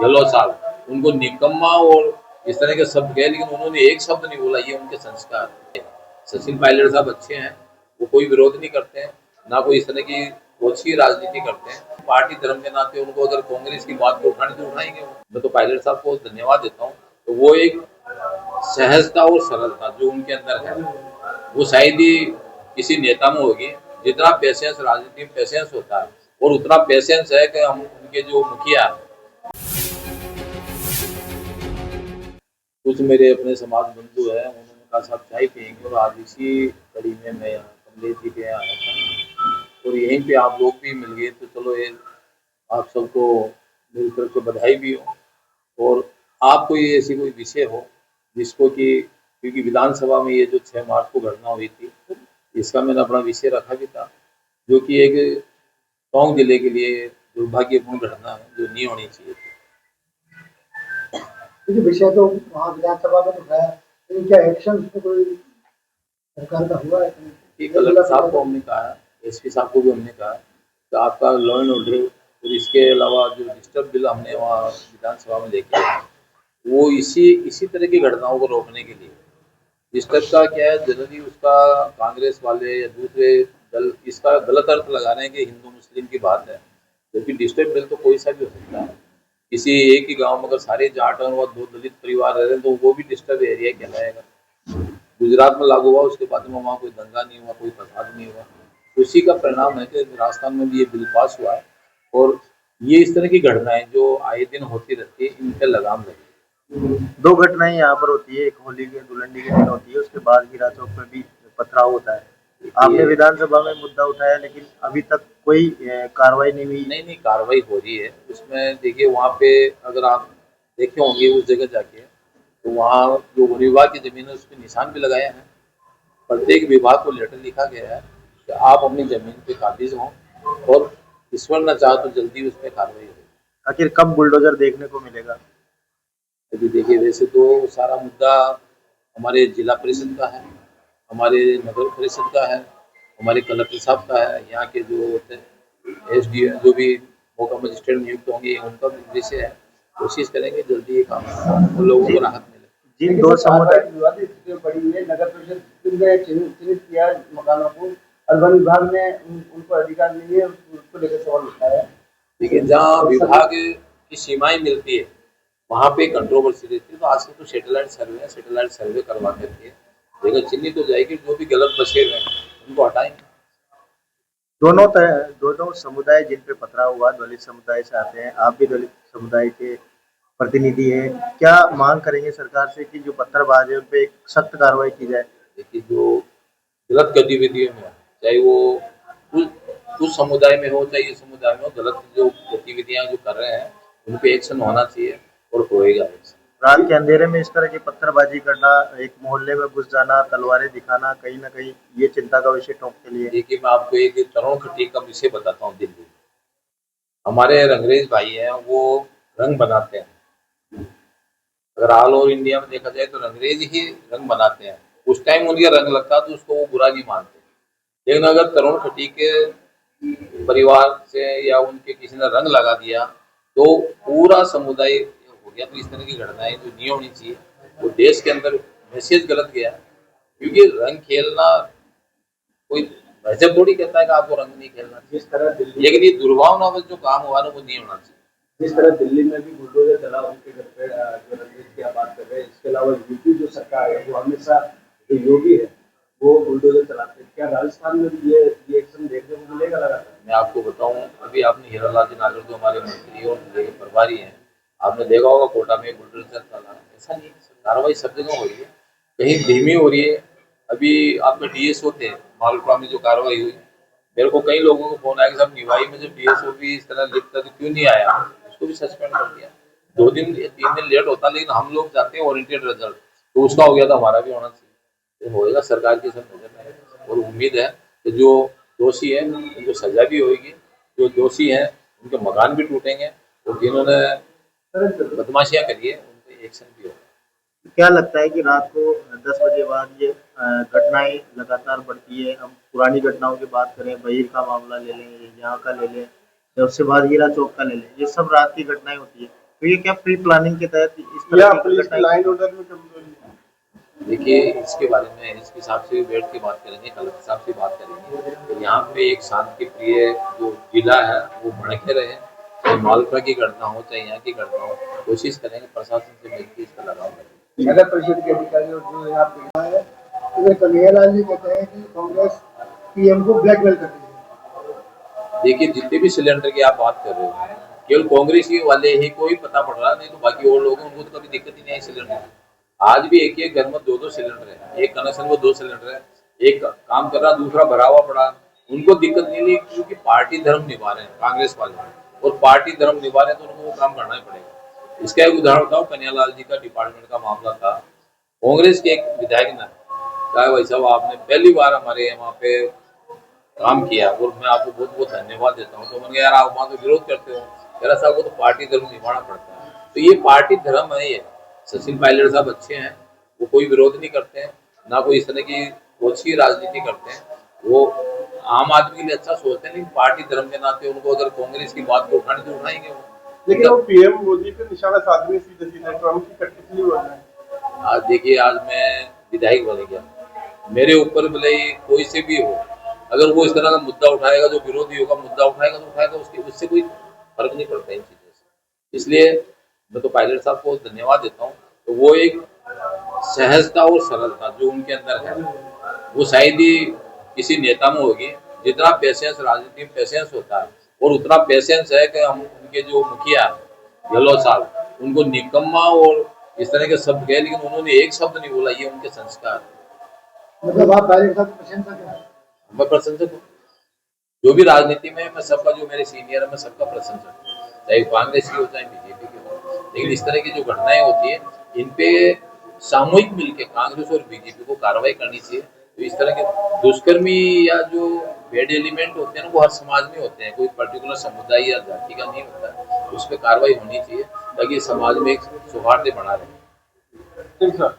गहलोत साहब उनको निकम्मा और इस तरह के शब्द कहे, लेकिन उन्होंने एक शब्द नहीं बोला। ये उनके संस्कार है। सचिन पायलट साहब अच्छे हैं, वो कोई विरोध नहीं करते हैं, ना कोई इस तरह की ओछी राजनीति करते हैं। पार्टी धर्म के नाते उनको अगर कांग्रेस की बात को उठाने तो उठाएंगे। मैं तो पायलट साहब को धन्यवाद देता हूँ। तो वो एक सहजता और सरलता जो उनके अंदर है, वो शायद ही किसी नेता में होगी। जितना पेशेंस राजनीति में पेशेंस होता है, और उतना पेशेंस है कि हम उनके जो मुखिया, कुछ मेरे अपने समाज बंधु हैं, उन्होंने कहा साहब चाय पियेंगे, और आज इसी कड़ी में मैं यहाँ कमलेश जी के यहाँ आया था, और यहीं पे आप लोग भी मिल गए। तो चलो ये आप सबको मेरी तरफ से बधाई भी हो। और आपको ये ऐसी कोई विषय हो जिसको कि, क्योंकि विधानसभा में ये जो 6 मार्च को घटना हुई थी, इसका मैंने अपना विषय रखा भी था, जो कि एक टोंक जिले के लिए दुर्भाग्यपूर्ण घटना है जो नहीं होनी चाहिए थी। क्योंकि विषय तो वहाँ विधानसभा में तो है, लेकिन क्या एक्शन उसमें कोई सरकार का हुआ है? कलेक्टर साहब को हमने कहा है, एसपी साहब को भी हमने कहा है कि आपका लॉ एंड ऑर्डर, और इसके अलावा जो डिस्टर्ब बिल हमने वहाँ विधानसभा में लेके आए, वो इसी तरह की घटनाओं को रोकने के लिए। डिस्टर्ब का क्या है, जनरली उसका कांग्रेस वाले या दूसरे दल इसका गलत अर्थ लगा रहे हैं कि हिंदू मुस्लिम की बात है, जबकि डिस्टर्ब बिल तो कोई सा भी हो सकता है। किसी एक ही गांव में अगर सारे जाट और 2 दलित परिवार रह रहे हैं तो वो भी डिस्टर्ब एरिया कहलाएगा। गुजरात में लागू हुआ, उसके बाद में वहाँ कोई दंगा नहीं हुआ, कोई फसाद नहीं हुआ। उसी का परिणाम है कि राजस्थान में भी ये बिल पास हुआ है, और ये इस तरह की घटनाएं जो आए दिन होती रहती है, इन पर लगाम लगे। दो घटनाएं यहाँ पर होती है, एक होली के धुलंडी के दिन होती है, उसके बाद हीरा चौक में भी पथराव होता है। आपने विधानसभा में मुद्दा उठाया, लेकिन अभी तक कोई कार्रवाई नहीं हुई। नहीं, कार्रवाई हो रही है उसमें। देखिए वहाँ पे अगर आप देखे होंगे उस जगह जाके, तो वहाँ जो वन विभाग की जमीन है उस पर निशान भी लगाया है। प्रत्येक विभाग को लेटर लिखा गया है कि आप अपनी जमीन पे काबिज हों, और ईश्वर न चाहे तो जल्दी उस पर कार्रवाई हो। आखिर कब बुलडोजर देखने को मिलेगा? अभी देखिए, वैसे तो सारा मुद्दा हमारे जिला परिषद का है, हमारे नगर परिषद का है, हमारे कलेक्टर साहब का है, यहाँ के जो होते हैं एसडी जो भी मौका मजिस्ट्रेट नियुक्त होंगे उनका भी विषय है। कोशिश करेंगे जल्दी ये काम उन लोगों को राहत मिले। जिन दो समुदाय विवादित स्थिति में पड़ी है, नगर परिषद ने चिन्हित किया मकानों को, और वन विभाग ने उनको अधिकार नहीं है, उसको लेकर सवाल उठाया। लेकिन जहाँ विभाग की सीमाएं मिलती है वहाँ पे कंट्रोवर्सी रहती है। तो आजकल तो सैटेलाइट सर्वे करवा करके जगह चिन्हित हो जाएगी, जो भी गलत बसे हुए हैं उनको हटाएंगे। दोनों समुदाय जिन पे पथराव हुआ दलित समुदाय से आते हैं, आप भी दलित समुदाय के प्रतिनिधि हैं, क्या मांग करेंगे सरकार से कि जो पत्थरबाज है उन पे एक सख्त कार्रवाई की जाए? देखिए, जो गलत गतिविधियों में, चाहे वो उस समुदाय में हो चाहे ये समुदाय में हो, गलत जो गतिविधियां जो कर रहे हैं उन पे एक्शन होना चाहिए, और होएगा एक्शन। रात के अंधेरे में इस तरह की पत्थरबाजी करना, एक मोहल्ले में घुस जाना, तलवारें दिखाना, कहीं ना कहीं ये चिंता का विषय टोंक के लिए। देखिए, मैं आपको एक तरुण खटीक का विषय बताता हूँ। दिल्ली में हमारे रंगरेज भाई हैं, वो रंग बनाते हैं। अगर ऑल ओवर इंडिया में देखा जाए तो रंगरेज ही रंग बनाते हैं। उस टाइम उनका रंग लगता तो उसको वो बुरा नहीं मानते, लेकिन अगर तरुण खटीक के परिवार से या उनके किसी ने रंग लगा दिया तो पूरा समुदाय हो गया। तो इस तरह की घटनाएं जो नहीं होनी चाहिए, वो देश के अंदर मैसेज गलत गया। क्योंकि रंग खेलना कोई मजहब थोड़ी कहता है कि आपको रंग नहीं खेलना चाहिए, जिस तरह दिल्ली, लेकिन ये दुर्भावनावश जो काम हुआ ना वो नहीं होना चाहिए। जिस तरह दिल्ली में भी बुलडोजर चला उनके घर पे, जो रंगीत की आप बात कर रहे हैं, इसके अलावा यूपी जो सरकार है वो हमेशा, जो योगी है वो बुलडोजर चलाते हैं। क्या राजस्थान में भी ये एक्शन देखने को मिलेगा लगातार? मैं आपको बताऊं, अभी आपने हीरालाल जी नागर जो हमारे मंत्री और जिले के प्रभारी हैं, आपने देखा होगा कोटा में बुलडोजर चला। ऐसा नहीं, कार्रवाई सब जगह हो रही है, कहीं धीमी हो रही है। अभी आपके डीएसओ थे मालपुरा में, जो कार्रवाई हुई, मेरे को कई लोगों को फोन आया कि साहब निवाई में जब डीएसओ भी इस तरह लिखता तो क्यों नहीं आया, उसको भी सस्पेंड कर दिया। 2 दिन 3 दिन लेट होता, लेकिन हम लोग चाहते हैं ओरिएंटेड रिजल्ट, तो उसका हो गया था, हमारा भी होना चाहिए। होएगा, सरकार की सब नजर में है, और उम्मीद है कि जो दोषी है उनको सजा भी होगी, जो दोषी हैं उनके मकान भी टूटेंगे, और जिन्होंने बदमाशियां करी है उन पर एक्शन भी होगा। क्या लगता है कि रात को 10 बजे बाद ये घटनाएं लगातार बढ़ती है? हम पुरानी घटनाओं की बात करें, बहिर का मामला ले लें, यहाँ का ले लें, या उससे बाद हीरा चौक का ले लें, ये सब रात की घटनाएं होती है। तो ये क्या प्री प्लानिंग के तहत इस या तरह की पुलिस की घटनाएं- लाइन ऑर्डर में कमजोरी है? देखिए, इसके बारे में एसपी साहब से बैठ के बात करेंगे, कलेक्टर साहब से बात करेंगे। तो यहाँ पे एक शांति प्रिय जो जिला है वो भड़के रहे, चाहे मालपुरा की घटना हो चाहे यहाँ की घटना हो, कोशिश करेंगे प्रशासन से मिलकर इसका लगाव करेंगे। नगर परिषद के अधिकारी और जो यहाँ पे है तो कन्हैयालाल जी कहते हैं कि कांग्रेस पीएम को ब्लैकमेल कर रही है। देखिए, जितने भी सिलेंडर की आप बात कर रहे हो, केवल कांग्रेस के वाले ही को ही पता पड़ रहा, नहीं तो बाकी और लोग हैं उनको तो कभी दिक्कत ही नहीं है सिलेंडर की। आज भी एक एक घर में दो दो सिलेंडर है, एक कनेक्शन में 2 सिलेंडर है, एक काम कर रहा दूसरा भरा हुआ पड़ा, उनको दिक्कत नहीं है क्योंकि पार्टी धर्म निभा रहे हैं कांग्रेस वाले, और पार्टी धर्म निभा रहे हैं तो उनको वो काम करना ही पड़ेगा। इसका एक उदाहरण बताओ, कन्हैयालाल जी का डिपार्टमेंट का मामला था, कांग्रेस के एक विधायक ने कहा भाई साहब आपने पहली बार हमारे वहाँ पे काम किया और मैं आपको बहुत बहुत धन्यवाद देता हूँ। तो मैंने कहा यार आप वहाँ तो विरोध करते हो, मेरा साहब को तो पार्टी धर्म निभाना पड़ता है। तो ये पार्टी धर्म है, ये सचिन पायलट साहब अच्छे हैं, वो कोई विरोध नहीं करते हैं, ना कोई इस तरह की ओछी राजनीति करते हैं, वो आम आदमी के लिए अच्छा सोचते हैं, लेकिन पार्टी धर्म के नाते उनको अगर कांग्रेस की बात को उठानी तो उठाएंगे वो। लेकिन वो पीएम मोदी पे निशाना साधने सीधे सीधे ट्रम्प की कठपुतली बन रहा है। आज देखिए, आज मैं विधायक बन गया, मेरे ऊपर भले ही कोई से भी हो, अगर वो इस तरह का मुद्दा उठाएगा, जो विरोधी होगा मुद्दा उठाएगा तो उठाएगा, उससे कोई फर्क नहीं पड़ता इन चीजों से। इसलिए मैं तो पायलट साहब को धन्यवाद देता हूँ। तो वो एक सहजता और सरलता जो उनके अंदर है, वो शायद ही किसी नेता में होगी। जितना पेशेंस राजनीति में पेशेंस होता है, और उतना पेशेंस है कि हम उनके जो मुखिया गहलोत साहब, उनको निकम्मा और इस तरह के शब्द कहे, लेकिन उन्होंने एक शब्द नहीं बोला, ये उनके संस्कार। मतलब आप पायलट साहब की प्रशंसा करें। मैं प्रशंसक हूँ, जो भी राजनीति में मैं सबका, जो मेरे सीनियर है मैं सबका प्रशंसक हूँ, चाहे कांग्रेस की हो चाहे बीजेपी की हो। लेकिन इस तरह की जो घटनाएं होती है, इन पे सामूहिक मिलकर कांग्रेस और बीजेपी को कार्रवाई करनी चाहिए। तो इस तरह के दुष्कर्मी या जो बैड एलिमेंट होते हैं ना, वो हर समाज में होते हैं, कोई पर्टिकुलर समुदाय या जाति का नहीं होता, उस पर कार्रवाई होनी चाहिए ताकि समाज में एक सौहार्द बना रहे। ठीक सर।